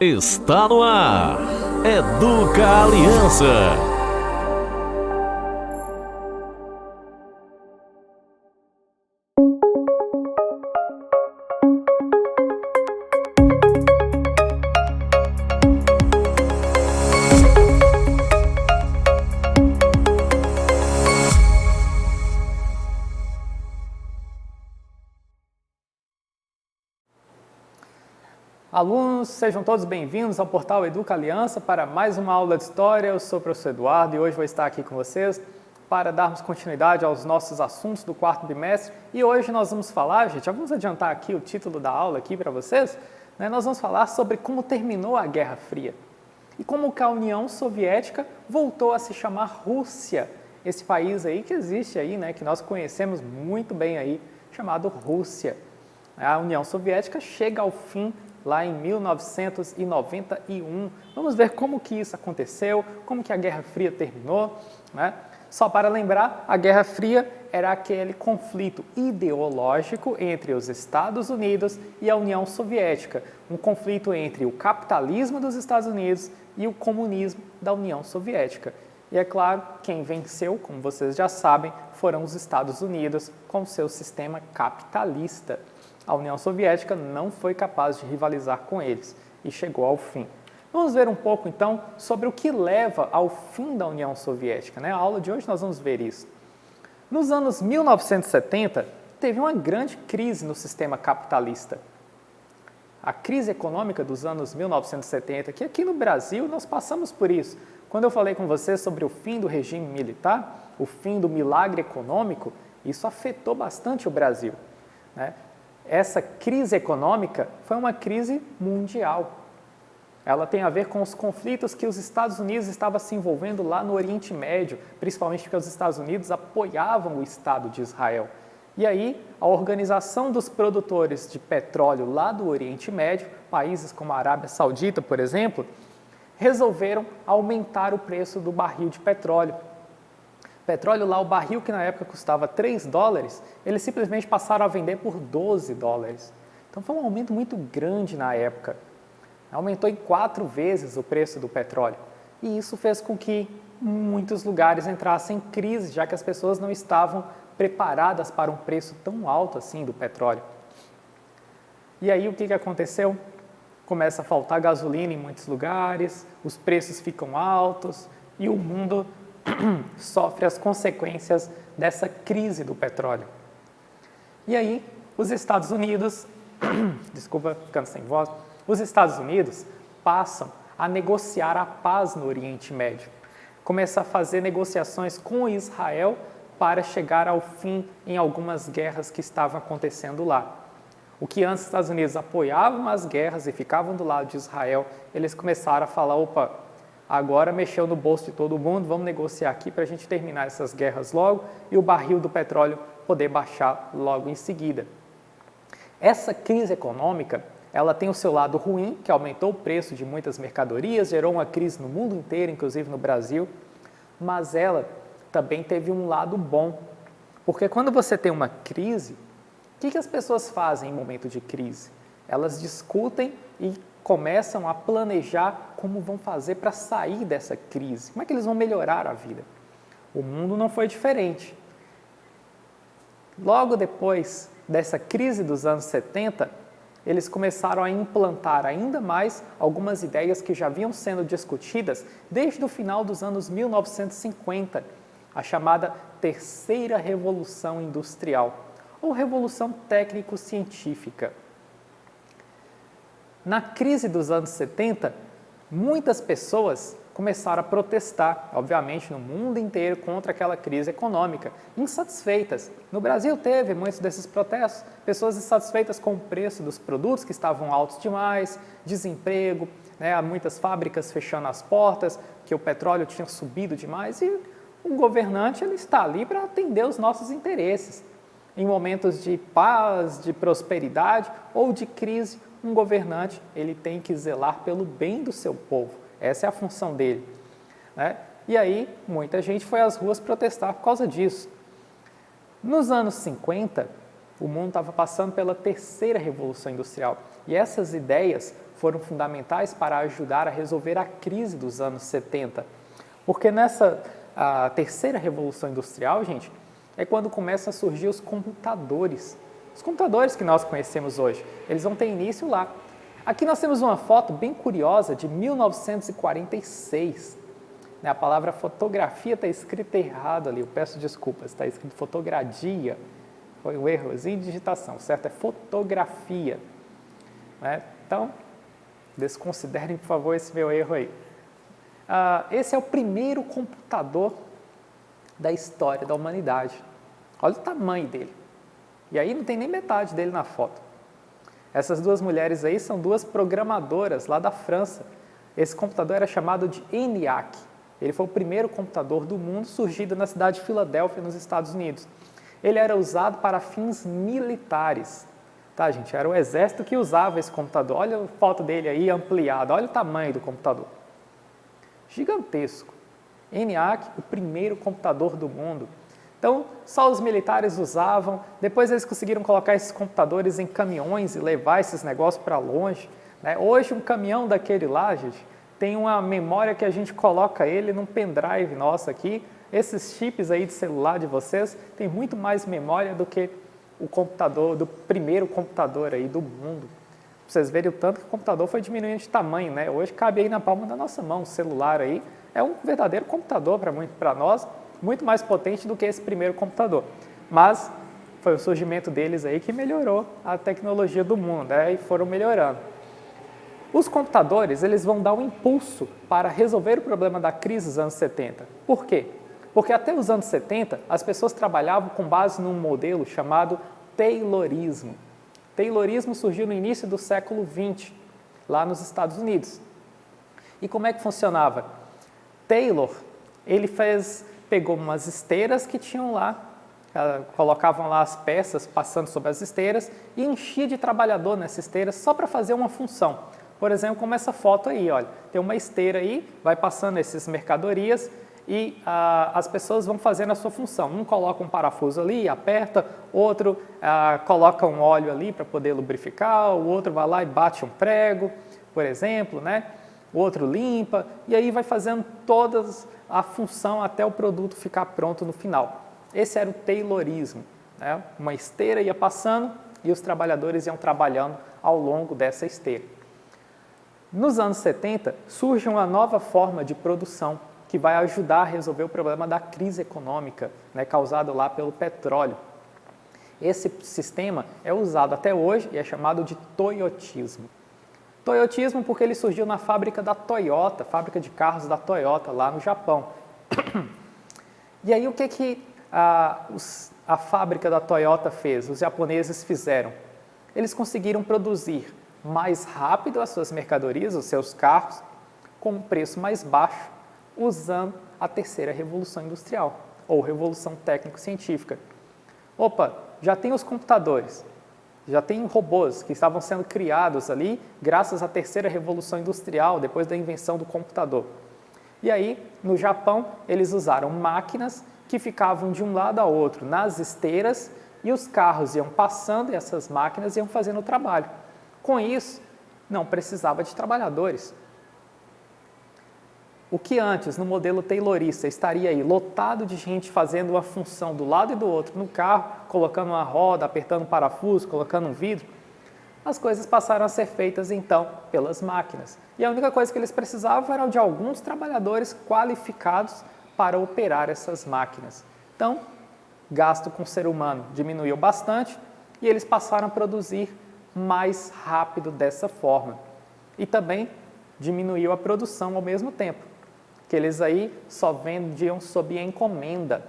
Está no ar, Educa Aliança. Alunos, sejam todos bem-vindos ao portal Educa Aliança para mais uma aula de História. Eu sou o professor Eduardo e hoje vou estar aqui com vocês para darmos continuidade aos nossos assuntos do quarto bimestre. E hoje nós vamos falar, gente, já vamos adiantar aqui o título da aula aqui para vocês, né? Nós vamos falar sobre como terminou a Guerra Fria e como que a União Soviética voltou a se chamar Rússia, esse país aí que existe aí, né, que nós conhecemos muito bem aí, chamado Rússia. A União Soviética chega ao fim lá em 1991. Vamos ver como que isso aconteceu, como que a Guerra Fria terminou, né? Só para lembrar, a Guerra Fria era aquele conflito ideológico entre os Estados Unidos e a União Soviética, um conflito entre o capitalismo dos Estados Unidos e o comunismo da União Soviética. E é claro, quem venceu, como vocês já sabem, foram os Estados Unidos com seu sistema capitalista. A União Soviética não foi capaz de rivalizar com eles e chegou ao fim. Vamos ver um pouco, então, sobre o que leva ao fim da União Soviética, né? A aula de hoje nós vamos ver isso. Nos anos 1970, teve uma grande crise no sistema capitalista. A crise econômica dos anos 1970, que aqui no Brasil nós passamos por isso. Quando eu falei com vocês sobre o fim do regime militar, o fim do milagre econômico, isso afetou bastante o Brasil, né? Essa crise econômica foi uma crise mundial. Ela tem a ver com os conflitos que os Estados Unidos estavam se envolvendo lá no Oriente Médio, principalmente porque os Estados Unidos apoiavam o Estado de Israel. E aí, a Organização dos Produtores de Petróleo lá do Oriente Médio, países como a Arábia Saudita, por exemplo, resolveram aumentar o preço do barril de petróleo. Petróleo lá, o barril que na época custava $3, eles simplesmente passaram a vender por $12. Então foi um aumento muito grande na época. Aumentou em 4 vezes o preço do petróleo. E isso fez com que muitos lugares entrassem em crise, já que as pessoas não estavam preparadas para um preço tão alto assim do petróleo. E aí o que aconteceu? Começa a faltar gasolina em muitos lugares, os preços ficam altos e o mundo sofre as consequências dessa crise do petróleo. E aí, os Estados Unidos, desculpa, ficando sem voz, os Estados Unidos passam a negociar a paz no Oriente Médio. Começam a fazer negociações com Israel para chegar ao fim em algumas guerras que estavam acontecendo lá. O que antes os Estados Unidos apoiavam as guerras e ficavam do lado de Israel, eles começaram a falar, opa, agora mexeu no bolso de todo mundo, vamos negociar aqui para a gente terminar essas guerras logo e o barril do petróleo poder baixar logo em seguida. Essa crise econômica, ela tem o seu lado ruim, que aumentou o preço de muitas mercadorias, gerou uma crise no mundo inteiro, inclusive no Brasil, mas ela também teve um lado bom, porque quando você tem uma crise, o que as pessoas fazem em momento de crise? Elas discutem e começam a planejar como vão fazer para sair dessa crise, como é que eles vão melhorar a vida. O mundo não foi diferente. Logo depois dessa crise dos anos 70, eles começaram a implantar ainda mais algumas ideias que já vinham sendo discutidas desde o final dos anos 1950, a chamada Terceira Revolução Industrial, ou Revolução Técnico-Científica. Na crise dos anos 70, muitas pessoas começaram a protestar, obviamente, no mundo inteiro contra aquela crise econômica, insatisfeitas. No Brasil teve muitos desses protestos, pessoas insatisfeitas com o preço dos produtos que estavam altos demais, desemprego, né, muitas fábricas fechando as portas, que o petróleo tinha subido demais e o governante ele está ali para atender os nossos interesses. Em momentos de paz, de prosperidade ou de crise, um governante ele tem que zelar pelo bem do seu povo. Essa é a função dele, né? E aí, muita gente foi às ruas protestar por causa disso. Nos anos 50, o mundo estava passando pela terceira revolução industrial. E essas ideias foram fundamentais para ajudar a resolver a crise dos anos 70. Porque nessa terceira revolução industrial, gente, é quando começam a surgir os computadores. Os computadores que nós conhecemos hoje, eles vão ter início lá. Aqui nós temos uma foto bem curiosa de 1946. A palavra fotografia está escrita errado ali, eu peço desculpas, está escrito fotogradia. Foi um errozinho de digitação, certo? É fotografia. Então, desconsiderem, por favor, esse meu erro aí. Esse é o primeiro computador da história da humanidade. Olha o tamanho dele. E aí não tem nem metade dele na foto. Essas duas mulheres aí são duas programadoras lá da França. Esse computador era chamado de ENIAC. Ele foi o primeiro computador do mundo surgido na cidade de Filadélfia, nos Estados Unidos. Ele era usado para fins militares. Tá, gente? Era o exército que usava esse computador. Olha a foto dele aí ampliada. Olha o tamanho do computador. Gigantesco. ENIAC, o primeiro computador do mundo. Então, só os militares usavam. Depois eles conseguiram colocar esses computadores em caminhões e levar esses negócios para longe. Hoje, um caminhão daquele lá, gente, tem uma memória que a gente coloca ele num pendrive nosso aqui. Esses chips aí de celular de vocês têm muito mais memória do que o computador, do primeiro computador aí do mundo. Pra vocês verem o tanto que o computador foi diminuindo de tamanho, né? Hoje cabe aí na palma da nossa mão, o celular aí é um verdadeiro computador para nós, muito mais potente do que esse primeiro computador. Mas foi o surgimento deles aí que melhorou a tecnologia do mundo, e foram melhorando. Os computadores, eles vão dar um impulso para resolver o problema da crise dos anos 70. Por quê? Porque até os anos 70, as pessoas trabalhavam com base num modelo chamado Taylorismo. Taylorismo surgiu no início do século XX, lá nos Estados Unidos. E como é que funcionava? Taylor, ele pegou umas esteiras que tinham lá, colocavam lá as peças passando sobre as esteiras e enchia de trabalhador nessa esteira só para fazer uma função. Por exemplo, como essa foto aí, olha, tem uma esteira aí, vai passando essas mercadorias e as pessoas vão fazendo a sua função. Um coloca um parafuso ali, aperta, outro coloca um óleo ali para poder lubrificar, o outro vai lá e bate um prego, por exemplo, né? O outro limpa, e aí vai fazendo toda a função até o produto ficar pronto no final. Esse era o Taylorismo. Né? Uma esteira ia passando e os trabalhadores iam trabalhando ao longo dessa esteira. Nos anos 70, surge uma nova forma de produção que vai ajudar a resolver o problema da crise econômica, né, causado lá pelo petróleo. Esse sistema é usado até hoje e é chamado de toyotismo. Toyotismo porque ele surgiu na fábrica da Toyota, fábrica de carros da Toyota, lá no Japão. E aí o que a fábrica da Toyota fez? Os japoneses fizeram? Eles conseguiram produzir mais rápido as suas mercadorias, os seus carros, com um preço mais baixo, usando a terceira revolução industrial, ou revolução técnico-científica. Opa, já tem os computadores, já tem robôs que estavam sendo criados ali graças à terceira revolução industrial, depois da invenção do computador. E aí, no Japão, eles usaram máquinas que ficavam de um lado a outro nas esteiras e os carros iam passando e essas máquinas iam fazendo o trabalho. Com isso, não precisava de trabalhadores. O que antes, no modelo taylorista, estaria aí lotado de gente fazendo uma função do lado e do outro no carro, colocando uma roda, apertando um parafuso, colocando um vidro, as coisas passaram a ser feitas então pelas máquinas. E a única coisa que eles precisavam era de alguns trabalhadores qualificados para operar essas máquinas. Então, gasto com o ser humano diminuiu bastante e eles passaram a produzir mais rápido dessa forma. E também diminuiu a produção ao mesmo tempo, que eles aí só vendiam sob encomenda.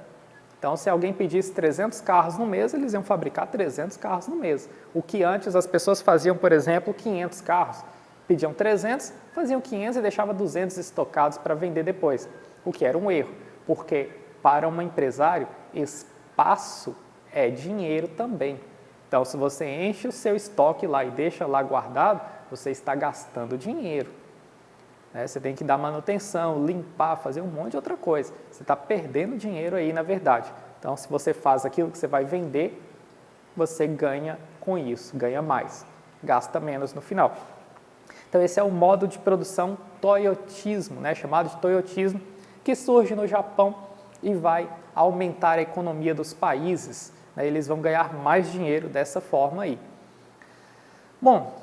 Então, se alguém pedisse 300 carros no mês, eles iam fabricar 300 carros no mês. O que antes as pessoas faziam, por exemplo, 500 carros. Pediam 300, faziam 500 e deixavam 200 estocados para vender depois. O que era um erro, porque para um empresário, espaço é dinheiro também. Então, se você enche o seu estoque lá e deixa lá guardado, você está gastando dinheiro. Você tem que dar manutenção, limpar, fazer um monte de outra coisa. Você está perdendo dinheiro aí, na verdade. Então, se você faz aquilo que você vai vender, você ganha com isso, ganha mais, gasta menos no final. Então esse é o modo de produção toyotismo, né, chamado de toyotismo, que surge no Japão e vai aumentar a economia dos países, né, eles vão ganhar mais dinheiro dessa forma aí. Bom,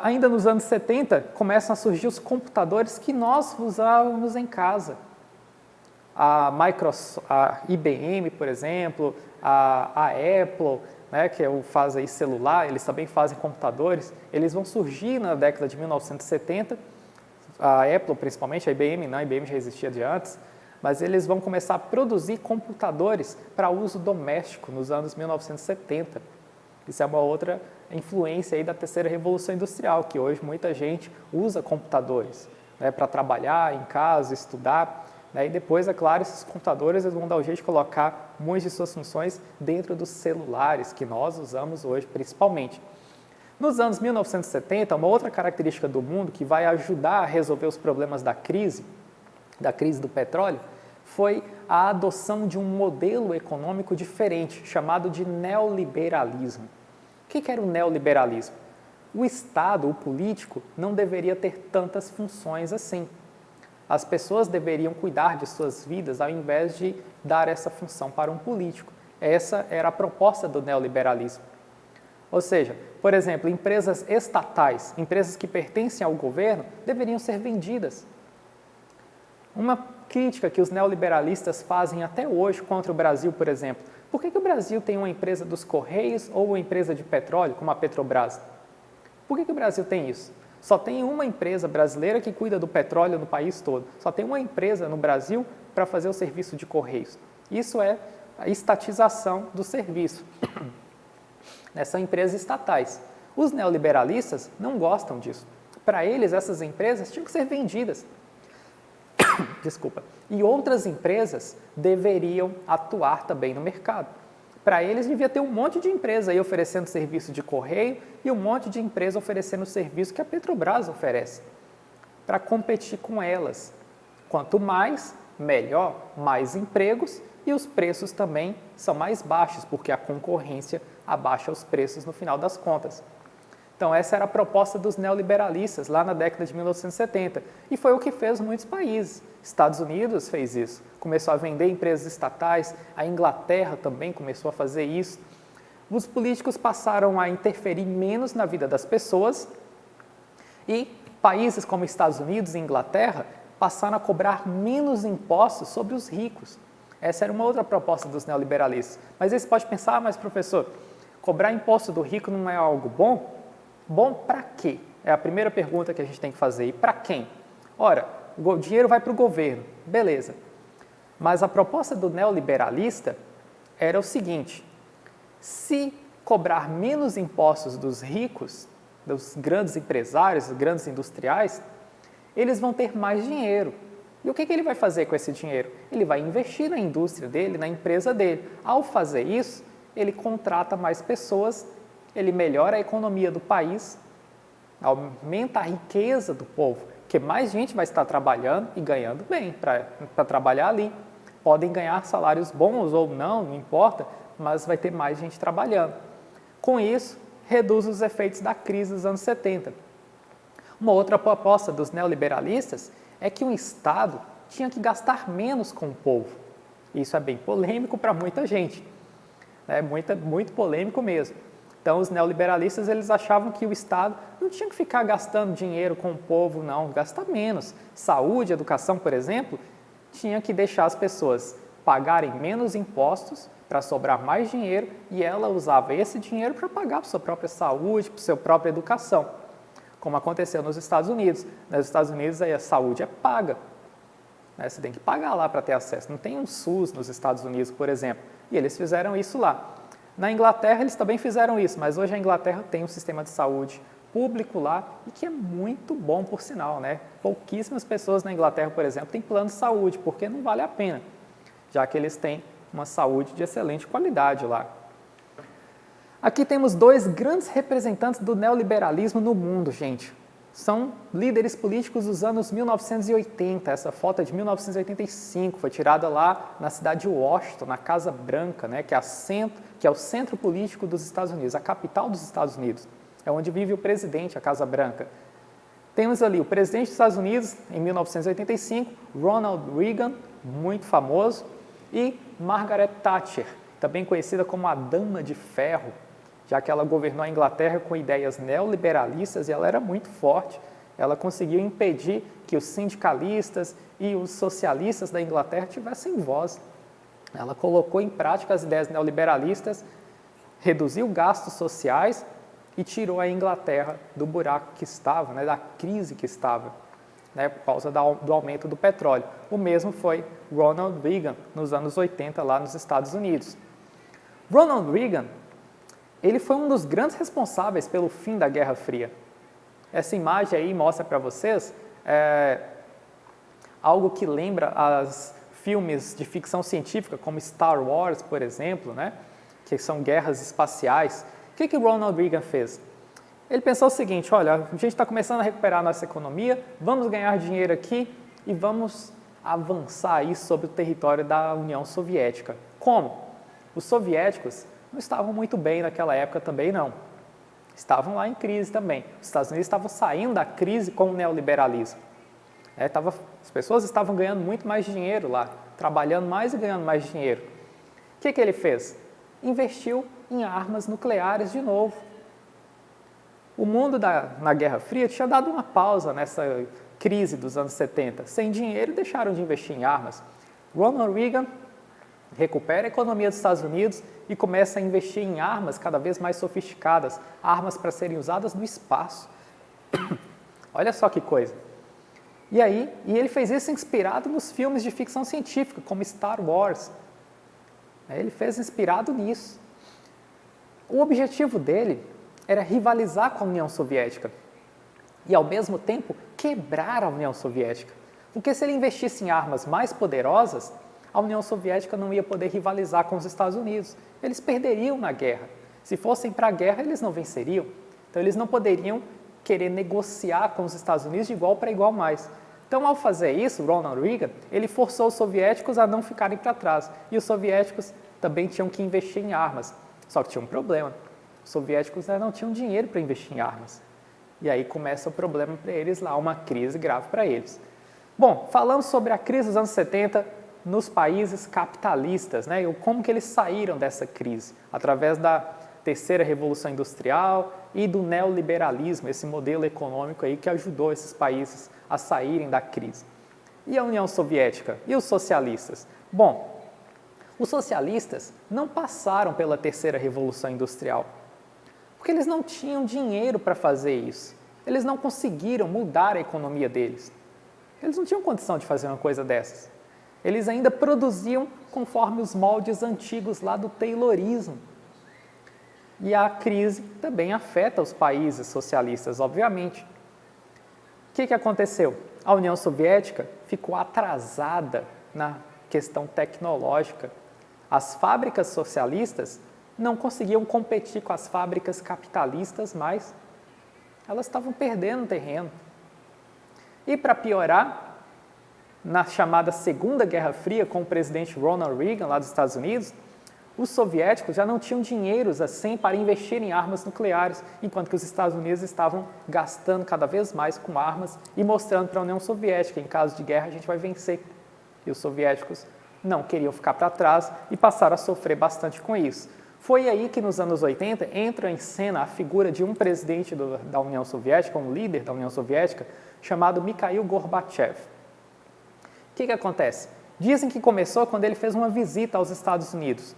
ainda nos anos 70 começam a surgir os computadores que nós usávamos em casa. A IBM, por exemplo, a Apple, né, que faz aí celular, eles também fazem computadores, eles vão surgir na década de 1970, a Apple principalmente, a IBM não, a IBM já existia de antes, mas eles vão começar a produzir computadores para uso doméstico nos anos 1970. Isso é uma outra influência aí da terceira revolução industrial, que hoje muita gente usa computadores, né, para trabalhar em casa, estudar, né, e depois, é claro, esses computadores eles vão dar o jeito de colocar muitas de suas funções dentro dos celulares que nós usamos hoje principalmente. Nos anos 1970, uma outra característica do mundo que vai ajudar a resolver os problemas da crise do petróleo, foi a adoção de um modelo econômico diferente, chamado de neoliberalismo. O que era o neoliberalismo? O Estado, o político, não deveria ter tantas funções assim. As pessoas deveriam cuidar de suas vidas ao invés de dar essa função para um político. Essa era a proposta do neoliberalismo. Ou seja, por exemplo, empresas estatais, empresas que pertencem ao governo, deveriam ser vendidas. Uma crítica que os neoliberalistas fazem até hoje contra o Brasil, por exemplo, por que o Brasil tem uma empresa dos Correios ou uma empresa de petróleo, como a Petrobras? Por que o Brasil tem isso? Só tem uma empresa brasileira que cuida do petróleo no país todo. Só tem uma empresa no Brasil para fazer o serviço de Correios. Isso é a estatização do serviço. São empresas estatais. Os neoliberalistas não gostam disso. Para eles, essas empresas tinham que ser vendidas. Desculpa. E outras empresas deveriam atuar também no mercado. Para eles, devia ter um monte de empresa aí oferecendo serviço de correio e um monte de empresa oferecendo o serviço que a Petrobras oferece, para competir com elas. Quanto mais, melhor, mais empregos e os preços também são mais baixos, porque a concorrência abaixa os preços no final das contas. Então, essa era a proposta dos neoliberalistas lá na década de 1970 e foi o que fez muitos países. Estados Unidos fez isso, começou a vender empresas estatais, a Inglaterra também começou a fazer isso. Os políticos passaram a interferir menos na vida das pessoas e países como Estados Unidos e Inglaterra passaram a cobrar menos impostos sobre os ricos. Essa era uma outra proposta dos neoliberalistas. Mas aí você pode pensar, mas professor, cobrar imposto do rico não é algo bom? Bom para quê? É a primeira pergunta que a gente tem que fazer. E para quem? Ora, o dinheiro vai para o governo, beleza. Mas a proposta do neoliberalista era o seguinte: se cobrar menos impostos dos ricos, dos grandes empresários, dos grandes industriais, eles vão ter mais dinheiro. E o que ele vai fazer com esse dinheiro? Ele vai investir na indústria dele, na empresa dele. Ao fazer isso, ele contrata mais pessoas, ele melhora a economia do país, aumenta a riqueza do povo, porque mais gente vai estar trabalhando e ganhando bem para trabalhar ali. Podem ganhar salários bons ou não importa, mas vai ter mais gente trabalhando. Com isso, reduz os efeitos da crise dos anos 70. Uma outra proposta dos neoliberalistas é que o Estado tinha que gastar menos com o povo. Isso é bem polêmico para muita gente, é muito polêmico mesmo. Então, os neoliberalistas eles achavam que o Estado não tinha que ficar gastando dinheiro com o povo, não, gastar menos. Saúde, educação, por exemplo, tinha que deixar as pessoas pagarem menos impostos para sobrar mais dinheiro e ela usava esse dinheiro para pagar para sua própria saúde, para sua própria educação, como aconteceu nos Estados Unidos. Nos Estados Unidos aí a saúde é paga, né? Você tem que pagar lá para ter acesso. Não tem um SUS nos Estados Unidos, por exemplo, e eles fizeram isso lá. Na Inglaterra eles também fizeram isso, mas hoje a Inglaterra tem um sistema de saúde público lá e que é muito bom, por sinal, né? Pouquíssimas pessoas na Inglaterra, por exemplo, têm plano de saúde, porque não vale a pena, já que eles têm uma saúde de excelente qualidade lá. Aqui temos dois grandes representantes do neoliberalismo no mundo, gente. são líderes políticos dos anos 1980. Essa foto é de 1985, foi tirada lá na cidade de Washington, na Casa Branca, né, que é o centro político dos Estados Unidos, a capital dos Estados Unidos. É onde vive o presidente, a Casa Branca. Temos ali o presidente dos Estados Unidos, em 1985, Ronald Reagan, muito famoso, e Margaret Thatcher, também conhecida como a Dama de Ferro, já que ela governou a Inglaterra com ideias neoliberalistas e ela era muito forte. Ela conseguiu impedir que os sindicalistas e os socialistas da Inglaterra tivessem voz. Ela colocou em prática as ideias neoliberalistas, reduziu gastos sociais e tirou a Inglaterra do buraco que estava, né, da crise que estava, né, por causa do aumento do petróleo. O mesmo foi Ronald Reagan nos anos 80 lá nos Estados Unidos. Ronald Reagan, ele foi um dos grandes responsáveis pelo fim da Guerra Fria. Essa imagem aí mostra para vocês algo que lembra os filmes de ficção científica, como Star Wars, por exemplo, né? Que são guerras espaciais. O que Ronald Reagan fez? Ele pensou o seguinte: olha, a gente está começando a recuperar a nossa economia, vamos ganhar dinheiro aqui e vamos avançar aí sobre o território da União Soviética. Como? Os soviéticos não estavam muito bem naquela época também, não. Estavam lá em crise também. Os Estados Unidos estavam saindo da crise com o neoliberalismo. As pessoas estavam ganhando muito mais dinheiro lá, trabalhando mais e ganhando mais dinheiro. O que ele fez? Investiu em armas nucleares de novo. O mundo na Guerra Fria tinha dado uma pausa nessa crise dos anos 70. Sem dinheiro, deixaram de investir em armas. Ronald Reagan recupera a economia dos Estados Unidos e começa a investir em armas cada vez mais sofisticadas, armas para serem usadas no espaço. Olha só que coisa. E ele fez isso inspirado nos filmes de ficção científica, como Star Wars. Ele fez inspirado nisso. O objetivo dele era rivalizar com a União Soviética e, ao mesmo tempo, quebrar a União Soviética. Porque se ele investisse em armas mais poderosas, a União Soviética não ia poder rivalizar com os Estados Unidos. Eles perderiam na guerra. Se fossem para a guerra, eles não venceriam. Então, eles não poderiam querer negociar com os Estados Unidos de igual para igual mais. Então, ao fazer isso, Ronald Reagan, ele forçou os soviéticos a não ficarem para trás. E os soviéticos também tinham que investir em armas. Só que tinha um problema. Os soviéticos não tinham dinheiro para investir em armas. E aí começa o problema para eles lá, uma crise grave para eles. Bom, falando sobre a crise dos anos 70, nos países capitalistas, né? E como que eles saíram dessa crise? Através da terceira revolução industrial e do neoliberalismo, esse modelo econômico aí que ajudou esses países a saírem da crise. E a União Soviética? E os socialistas? Bom, os socialistas não passaram pela terceira revolução industrial, porque eles não tinham dinheiro para fazer isso. Eles não conseguiram mudar a economia deles. Eles não tinham condição de fazer uma coisa dessas. Eles ainda produziam conforme os moldes antigos lá do Taylorismo. E a crise também afeta os países socialistas, obviamente. O que aconteceu? A União Soviética ficou atrasada na questão tecnológica. As fábricas socialistas não conseguiam competir com as fábricas capitalistas mais. Elas estavam perdendo terreno. E para piorar, na chamada Segunda Guerra Fria, com o presidente Ronald Reagan, lá dos Estados Unidos, os soviéticos já não tinham dinheiros assim para investir em armas nucleares, enquanto que os Estados Unidos estavam gastando cada vez mais com armas e mostrando para a União Soviética, em caso de guerra a gente vai vencer. E os soviéticos não queriam ficar para trás e passaram a sofrer bastante com isso. Foi aí que nos anos 80 entra em cena a figura de um presidente da União Soviética, um líder da União Soviética, chamado Mikhail Gorbachev. O que acontece? Dizem que começou quando ele fez uma visita aos Estados Unidos,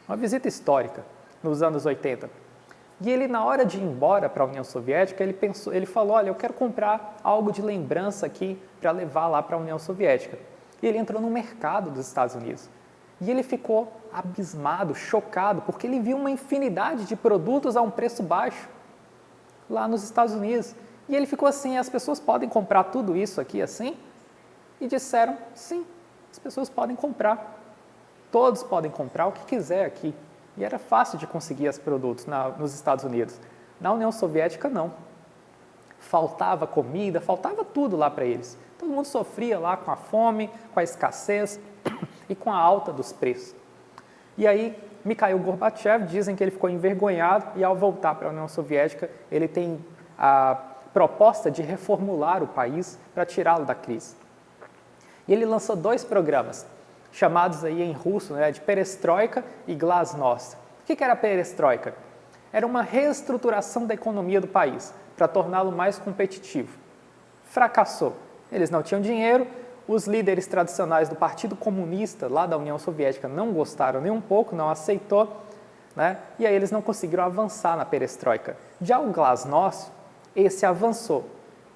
uma visita histórica, nos anos 80. E ele, na hora de ir embora para a União Soviética, ele falou, olha, eu quero comprar algo de lembrança aqui para levar lá para a União Soviética. E ele entrou no mercado dos Estados Unidos. E ele ficou abismado, chocado, porque ele viu uma infinidade de produtos a um preço baixo lá nos Estados Unidos. E ele ficou assim, as pessoas podem comprar tudo isso aqui assim? E disseram, sim, as pessoas podem comprar. Todos podem comprar o que quiser aqui. E era fácil de conseguir os produtos nos Estados Unidos. Na União Soviética, não. faltava comida, faltava tudo lá para eles. Todo mundo sofria lá com a fome, com a escassez e com a alta dos preços. E aí, Mikhail Gorbachev, dizem que ele ficou envergonhado e ao voltar para a União Soviética, ele tem a proposta de reformular o país para tirá-lo da crise. E ele lançou 2 programas, chamados aí em russo, de Perestroika e Glasnost. O que era a Perestroika? Era uma reestruturação da economia do país, para torná-lo mais competitivo. Fracassou. Eles não tinham dinheiro, os líderes tradicionais do Partido Comunista, lá da União Soviética, não gostaram nem um pouco, não aceitou, e aí eles não conseguiram avançar na Perestroika. Já o Glasnost, esse avançou,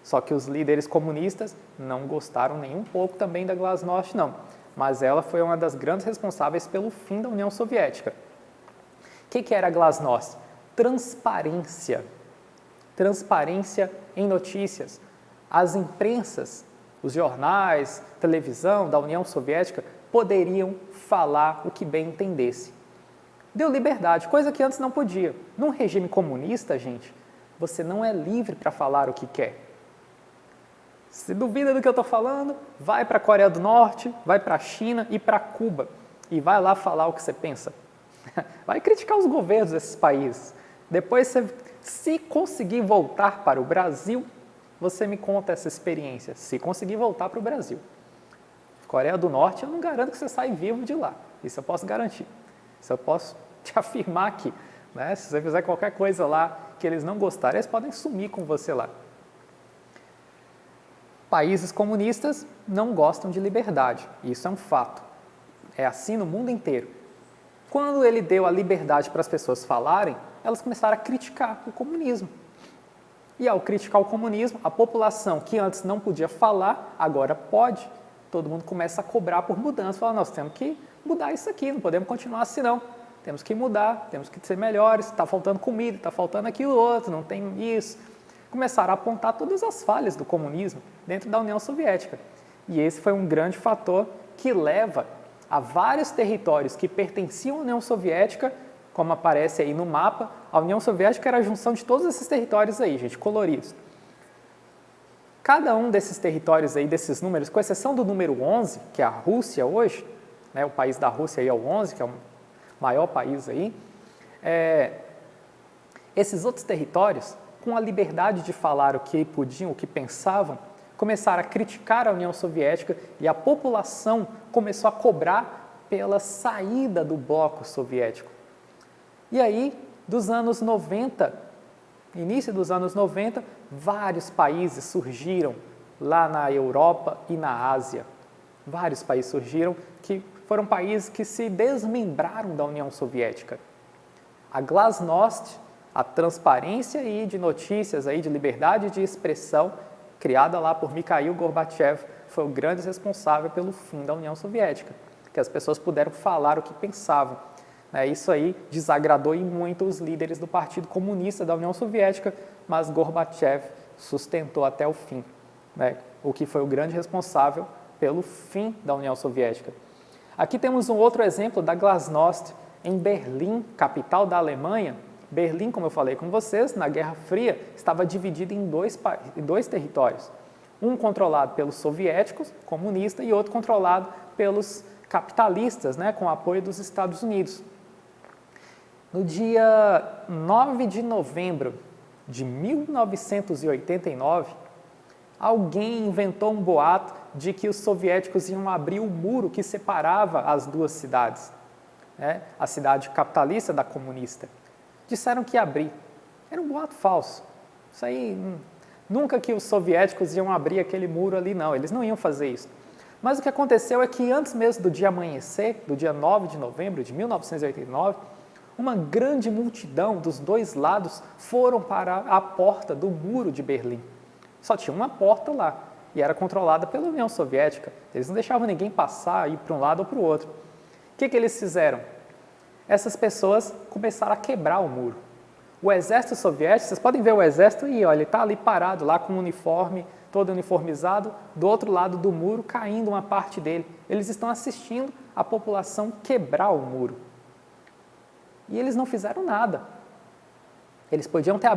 só que os líderes comunistas não gostaram nem um pouco também da Glasnost, não. Mas ela foi uma das grandes responsáveis pelo fim da União Soviética. O que era a Glasnost? Transparência. Transparência em notícias. As imprensas, os jornais, televisão da União Soviética poderiam falar o que bem entendesse. Deu liberdade, coisa que antes não podia. Num regime comunista, gente, você não é livre para falar o que quer. Se duvida do que eu estou falando, vai para a Coreia do Norte, vai para a China e para Cuba e vai lá falar o que você pensa. Vai criticar os governos desses países. Depois, se conseguir voltar para o Brasil, você me conta essa experiência, se conseguir voltar para o Brasil. Coreia do Norte, eu não garanto que você sai vivo de lá. Isso eu posso garantir. Isso eu posso te afirmar aqui. Se você fizer qualquer coisa lá que eles não gostarem, eles podem sumir com você lá. Países comunistas não gostam de liberdade. Isso é um fato. É assim no mundo inteiro. Quando ele deu a liberdade para as pessoas falarem, elas começaram a criticar o comunismo. E ao criticar o comunismo, a população que antes não podia falar, agora pode. Todo mundo começa a cobrar por mudança. Fala, nós temos que mudar isso aqui, não podemos continuar assim não. Temos que mudar, temos que ser melhores, está faltando comida, está faltando aquilo outro, não tem isso. Começaram a apontar todas as falhas do comunismo dentro da União Soviética. E esse foi um grande fator que leva a vários territórios que pertenciam à União Soviética, como aparece aí no mapa. A União Soviética era a junção de todos esses territórios aí, gente, coloridos. Cada um desses territórios aí, desses números, com exceção do número 11, que é a Rússia hoje, o país da Rússia aí é o 11, que é o maior país aí, esses outros territórios, com a liberdade de falar o que podiam, o que pensavam, começaram a criticar a União Soviética e a população começou a cobrar pela saída do bloco soviético. E aí, dos anos 90, início dos anos 90, vários países surgiram lá na Europa e na Ásia. Vários países surgiram que foram países que se desmembraram da União Soviética. A Glasnost, a transparência aí de notícias, aí de liberdade de expressão, criada lá por Mikhail Gorbachev, foi o grande responsável pelo fim da União Soviética, que as pessoas puderam falar o que pensavam. Isso aí desagradou muito os líderes do Partido Comunista da União Soviética, mas Gorbachev sustentou até o fim, o que foi o grande responsável pelo fim da União Soviética. Aqui temos um outro exemplo da Glasnost em Berlim, capital da Alemanha. Berlim, como eu falei com vocês, na Guerra Fria, estava dividido em dois territórios. Um controlado pelos soviéticos, comunistas, e outro controlado pelos capitalistas, com o apoio dos Estados Unidos. No dia 9 de novembro de 1989, alguém inventou um boato de que os soviéticos iam abrir o muro que separava as duas cidades, a cidade capitalista da comunista. Disseram que ia abrir. Era um boato falso. Isso aí, nunca que os soviéticos iam abrir aquele muro ali, não. Eles não iam fazer isso. Mas o que aconteceu é que antes mesmo do dia amanhecer, do dia 9 de novembro de 1989, uma grande multidão dos dois lados foram para a porta do muro de Berlim. Só tinha uma porta lá e era controlada pela União Soviética. Eles não deixavam ninguém passar, ir para um lado ou para o outro. O que eles fizeram? Essas pessoas começaram a quebrar o muro. O exército soviético, vocês podem ver o exército e ele está ali parado, lá com o uniforme, todo uniformizado, do outro lado do muro, caindo uma parte dele. Eles estão assistindo a população quebrar o muro. E eles não fizeram nada. Eles podiam ter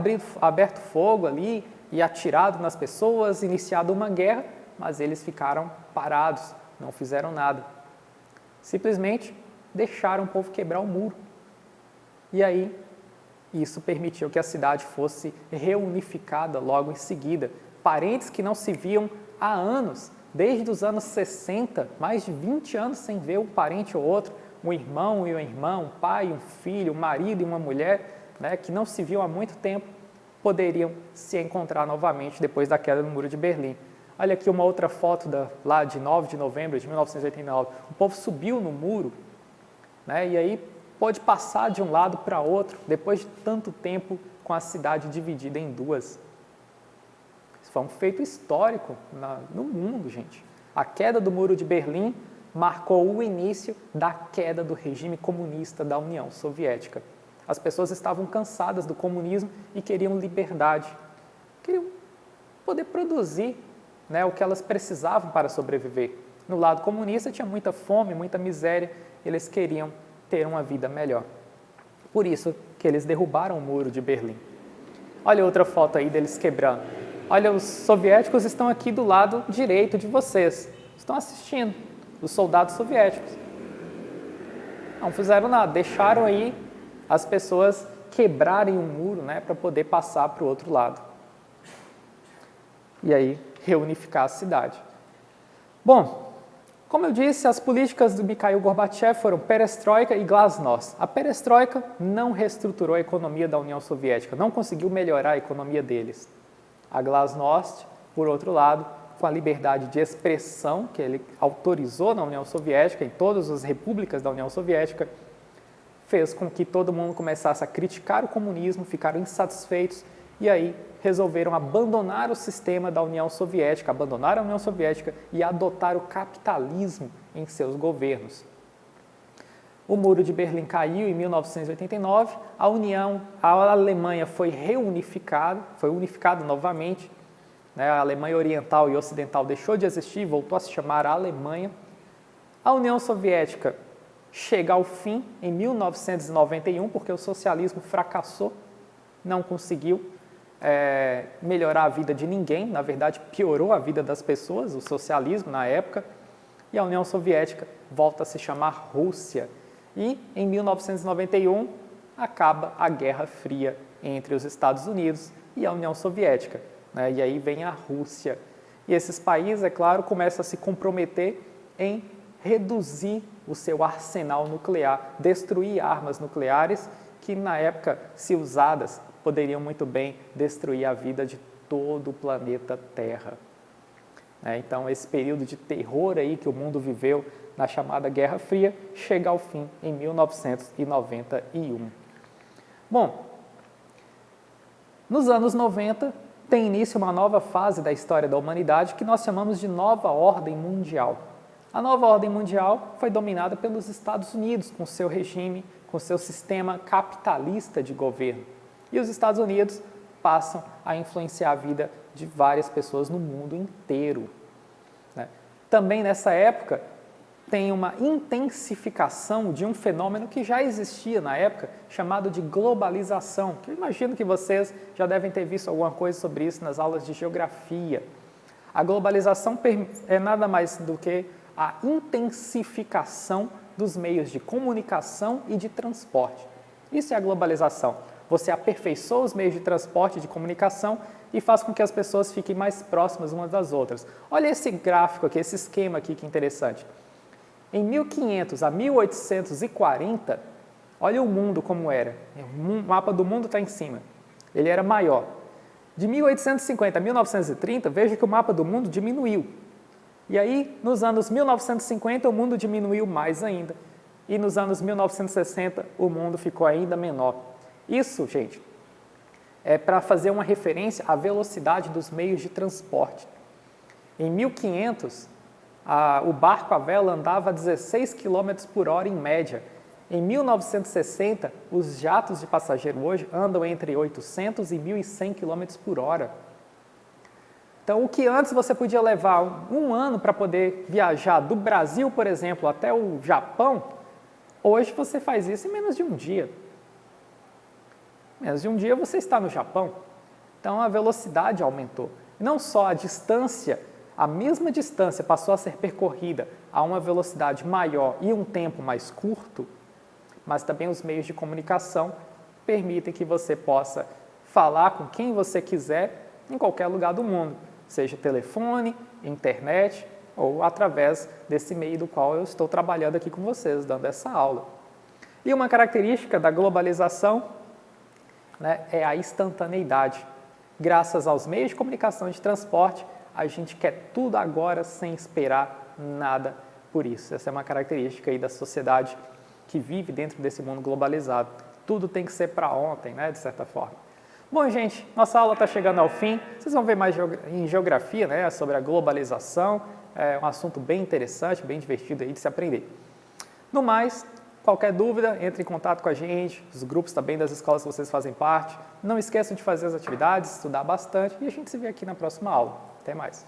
aberto fogo ali, e atirado nas pessoas, iniciado uma guerra, mas eles ficaram parados, não fizeram nada. Simplesmente deixaram o povo quebrar o muro. E aí, isso permitiu que a cidade fosse reunificada logo em seguida. Parentes que não se viam há anos, desde os anos 60, mais de 20 anos sem ver um parente ou outro, um irmão e uma irmã, um pai e um filho, um marido e uma mulher, né, que não se viam há muito tempo, poderiam se encontrar novamente depois da queda do Muro de Berlim. Olha aqui uma outra foto lá de 9 de novembro de 1989. O povo subiu no muro, né, e aí pôde passar de um lado para outro, depois de tanto tempo com a cidade dividida em duas. Isso foi um feito histórico no mundo, gente. A queda do Muro de Berlim marcou o início da queda do regime comunista da União Soviética. As pessoas estavam cansadas do comunismo e queriam liberdade, queriam poder produzir, né, o que elas precisavam para sobreviver. No lado comunista tinha muita fome, muita miséria, eles queriam ter uma vida melhor. Por isso que eles derrubaram o Muro de Berlim. Olha outra foto aí deles quebrando. Olha, os soviéticos estão aqui do lado direito de vocês. Estão assistindo, os soldados soviéticos. Não fizeram nada, deixaram aí as pessoas quebrarem o muro, né, para poder passar para o outro lado. E aí, reunificar a cidade. Bom, como eu disse, as políticas do Mikhail Gorbachev foram perestroika e glasnost. A perestroika não reestruturou a economia da União Soviética, não conseguiu melhorar a economia deles. A glasnost, por outro lado, com a liberdade de expressão que ele autorizou na União Soviética, em todas as repúblicas da União Soviética, fez com que todo mundo começasse a criticar o comunismo, ficaram insatisfeitos e aí resolveram abandonar o sistema da União Soviética, abandonar a União Soviética e adotar o capitalismo em seus governos. O Muro de Berlim caiu em 1989, a Alemanha foi unificada novamente, né? A Alemanha Oriental e Ocidental deixou de existir, voltou a se chamar Alemanha. A União Soviética chega ao fim em 1991, porque o socialismo fracassou, não conseguiu melhorar a vida de ninguém, na verdade piorou a vida das pessoas, o socialismo na época, e a União Soviética volta a se chamar Rússia. E em 1991 acaba a Guerra Fria entre os Estados Unidos e a União Soviética, né? E aí vem a Rússia. E esses países, é claro, começam a se comprometer em reduzir o seu arsenal nuclear, destruir armas nucleares que, na época, se usadas, poderiam muito bem destruir a vida de todo o planeta Terra. Então, esse período de terror aí que o mundo viveu na chamada Guerra Fria chega ao fim em 1991. Bom, nos anos 90 tem início uma nova fase da história da humanidade que nós chamamos de Nova Ordem Mundial. A Nova Ordem Mundial foi dominada pelos Estados Unidos, com seu regime, com seu sistema capitalista de governo. E os Estados Unidos passam a influenciar a vida de várias pessoas no mundo inteiro. Também nessa época tem uma intensificação de um fenômeno que já existia na época, chamado de globalização, que eu imagino que vocês já devem ter visto alguma coisa sobre isso nas aulas de geografia. A globalização é nada mais do que a intensificação dos meios de comunicação e de transporte. Isso é a globalização. Você aperfeiçoa os meios de transporte e de comunicação e faz com que as pessoas fiquem mais próximas umas das outras. Olha esse gráfico aqui, esse esquema aqui que interessante. Em 1500 a 1840, olha o mundo como era. O mapa do mundo está em cima. Ele era maior. De 1850 a 1930, veja que o mapa do mundo diminuiu. E aí, nos anos 1950, o mundo diminuiu mais ainda. E nos anos 1960, o mundo ficou ainda menor. Isso, gente, é para fazer uma referência à velocidade dos meios de transporte. Em 1500, o barco à vela andava a 16 km por hora em média. Em 1960, os jatos de passageiro hoje andam entre 800 e 1.100 km por hora. Então, o que antes você podia levar um ano para poder viajar do Brasil, por exemplo, até o Japão, hoje você faz isso em menos de um dia. Menos de um dia você está no Japão. Então a velocidade aumentou. Não só a distância, a mesma distância passou a ser percorrida a uma velocidade maior e um tempo mais curto, mas também os meios de comunicação permitem que você possa falar com quem você quiser em qualquer lugar do mundo, seja telefone, internet ou através desse meio do qual eu estou trabalhando aqui com vocês, dando essa aula. E uma característica da globalização, né, é a instantaneidade. Graças aos meios de comunicação e de transporte, a gente quer tudo agora sem esperar nada por isso. Essa é uma característica aí da sociedade que vive dentro desse mundo globalizado. Tudo tem que ser para ontem, né, de certa forma. Bom, gente, nossa aula está chegando ao fim. Vocês vão ver mais em geografia, né, sobre a globalização. É um assunto bem interessante, bem divertido aí de se aprender. No mais, qualquer dúvida, entre em contato com a gente, os grupos também das escolas que vocês fazem parte. Não esqueçam de fazer as atividades, estudar bastante e a gente se vê aqui na próxima aula. Até mais!